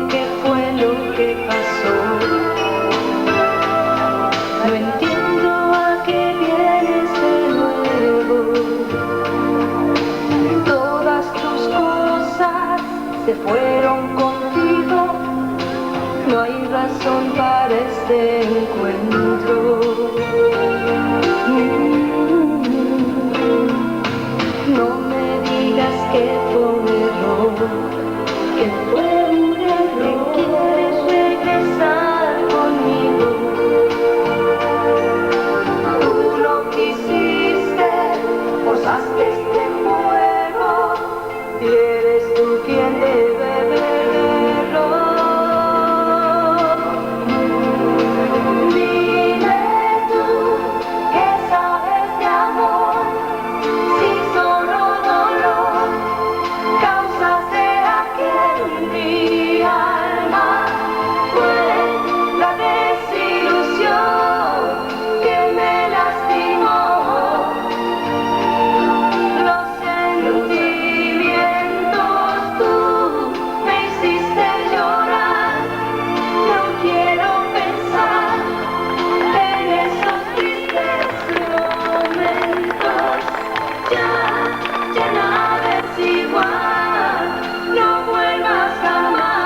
qué fue lo que pasó. No entiendo a qué vienes de nuevo. Todas tus cosas se fueron contigo. No hay razón para este encuentro. No me digas que fue un error, que fue un error, que quieres regresar conmigo. Tú no quisiste, forzaste este fuego, y eres tú quien debe beberlo. Dime tú qué sabes de amor, si solo dolor causaste aquel día. Alma, fue la desilusión que me lastimó. Los sentimientos tú me hiciste llorar. No quiero pensar en esos tristes momentos. Ya nada es igual, no vuelvas jamás.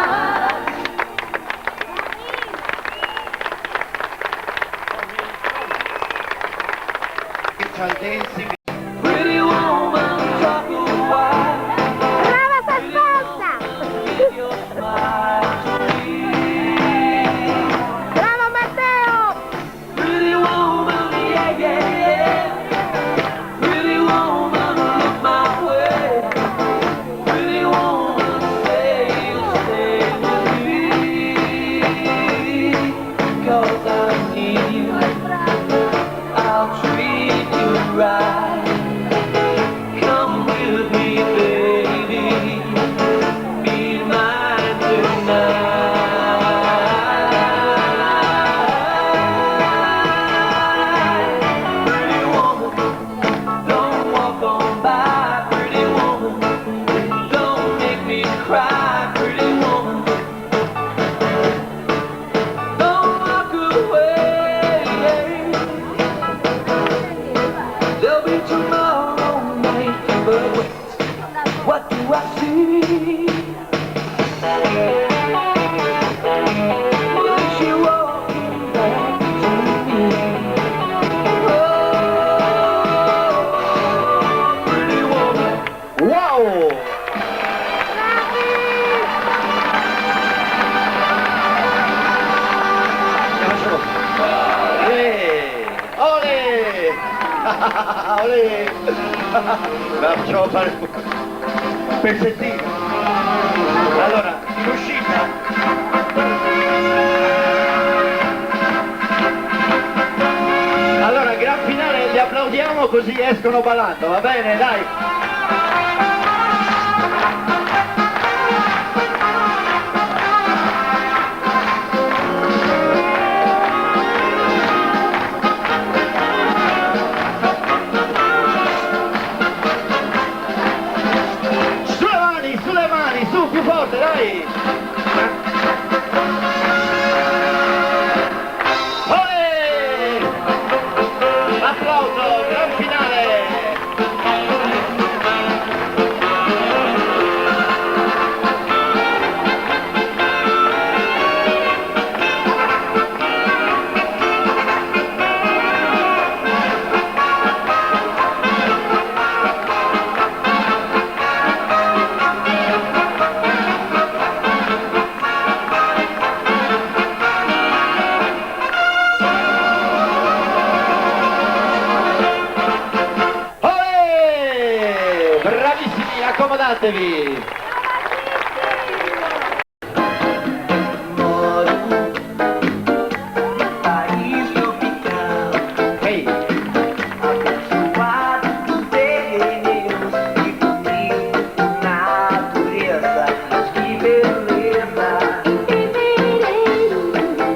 Pretty woman, talk a while. ¡Brava esa salsa! Give your smile to me. ¡Bravo, Mateo! Pretty woman, yeah, yeah, yeah. Pretty woman, look my way. Pretty woman, say you'll stay with me. 'Cause I need you, I'll treat you right. Come with me, baby, be mine tonight. Pretty woman, don't walk on by. Pretty woman, don't make me cry. Pretty woman, don't walk away. There'll be tomorrow night, but wait, what do I see? Is she walking back to me? Oh, pretty woman. Wow! Olè! Olè! La facciamo fare un pezzettino. Allora, l'uscita. Allora, gran finale, li applaudiamo così escono ballando, va bene? Dai! Sulle mani, su, più forte, dai! Olè! Applauso, gran finale! Bravissimi, accomodatevi!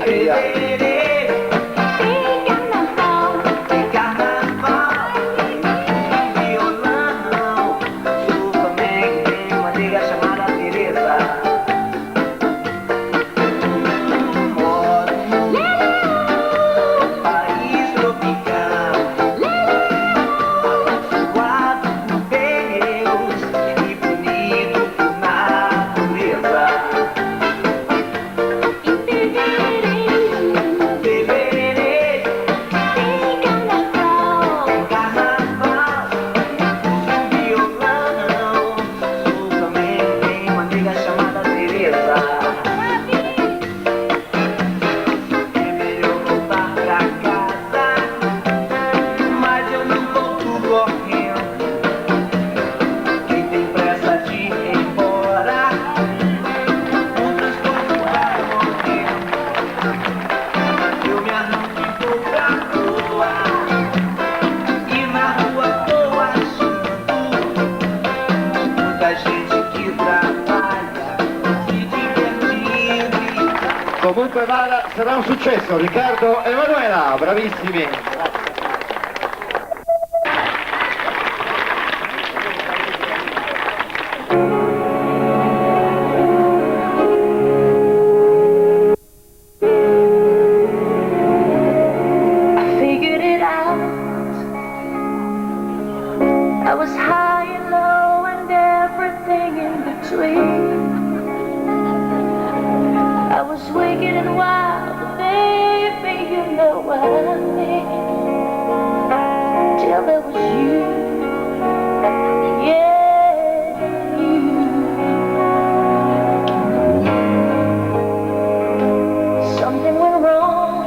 Ehi! Comunque vada, sarà un successo, Riccardo e Emanuela, bravissimi. I figured it out. I was high and low and everything in between. I was wicked and wild, baby, you know what I mean. Till there was you, yeah, you. Something went wrong.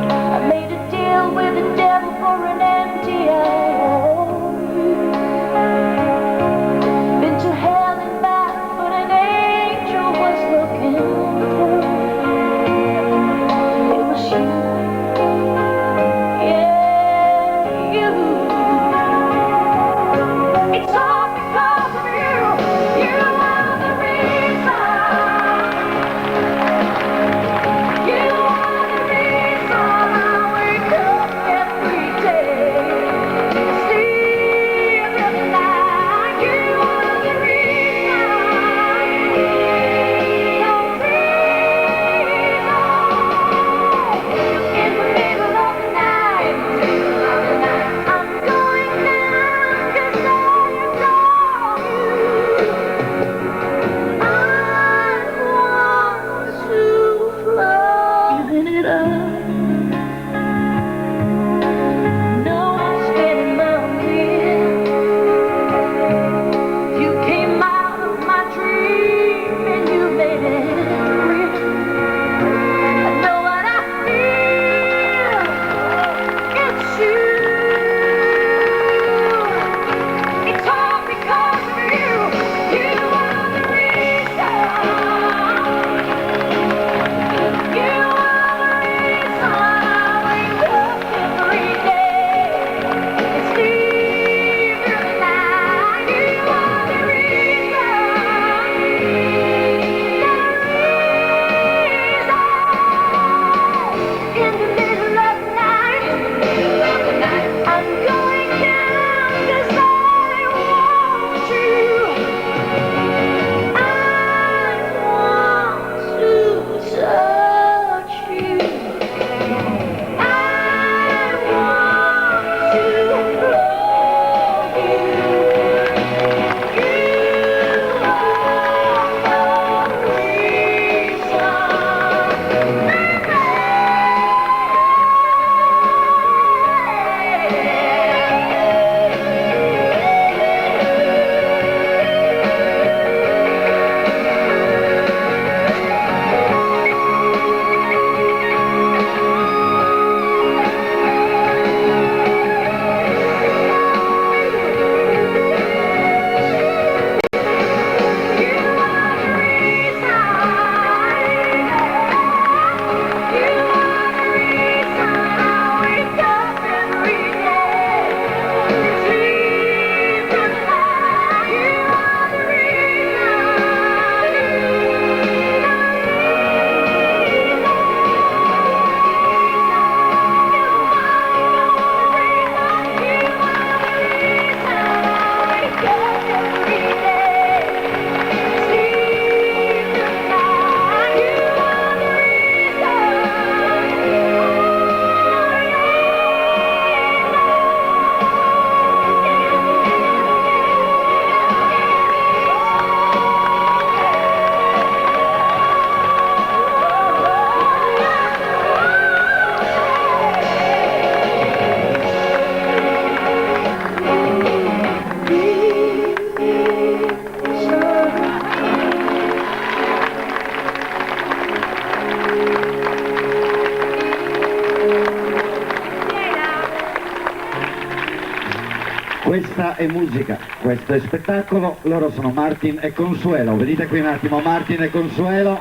I made a deal with the devil for an empty IOU. Been to hell and back, but an angel was looking through. It was you, yeah, you. It's all because of you. You are the reason. You are the reason I wake up every day, sleep every night. You are the reason, in the middle of the night, I'm going down 'cause I adore you. I want to float in it up. No one's spinning my wheel. You came out of my dream and you made it real. I know what I feel. It's you. It's all because of you. You are the reason. You are the reason I wake up every day and sleep every night. You are the reason. In the middle of the night, I'm going down 'cause I want you. I want to touch you. I want to love you. You are the Questa è musica, questo è spettacolo, loro sono Martin e Consuelo. Venite qui un attimo, Martin e Consuelo.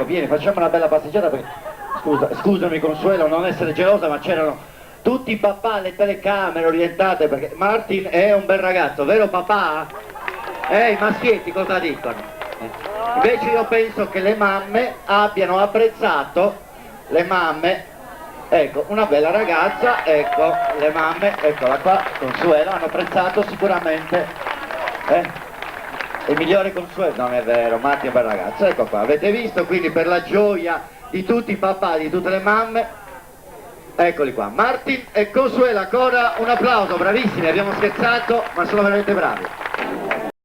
Vieni, facciamo una bella passeggiata perché, scusami Consuelo, non essere gelosa, ma c'erano tutti i papà alle telecamere orientate perché Martin è un bel ragazzo, vero papà? I maschietti cosa dicono? Invece io penso che le mamme abbiano apprezzato, le mamme, ecco, una bella ragazza, ecco, le mamme, eccola qua, Consuelo, hanno apprezzato sicuramente, il migliore Consuelo, non è vero, Matti è un bel ragazzo, ecco qua, avete visto, quindi per la gioia di tutti i papà, di tutte le mamme, eccoli qua, Martin e Consuelo, ancora un applauso, bravissimi, abbiamo scherzato, ma sono veramente bravi.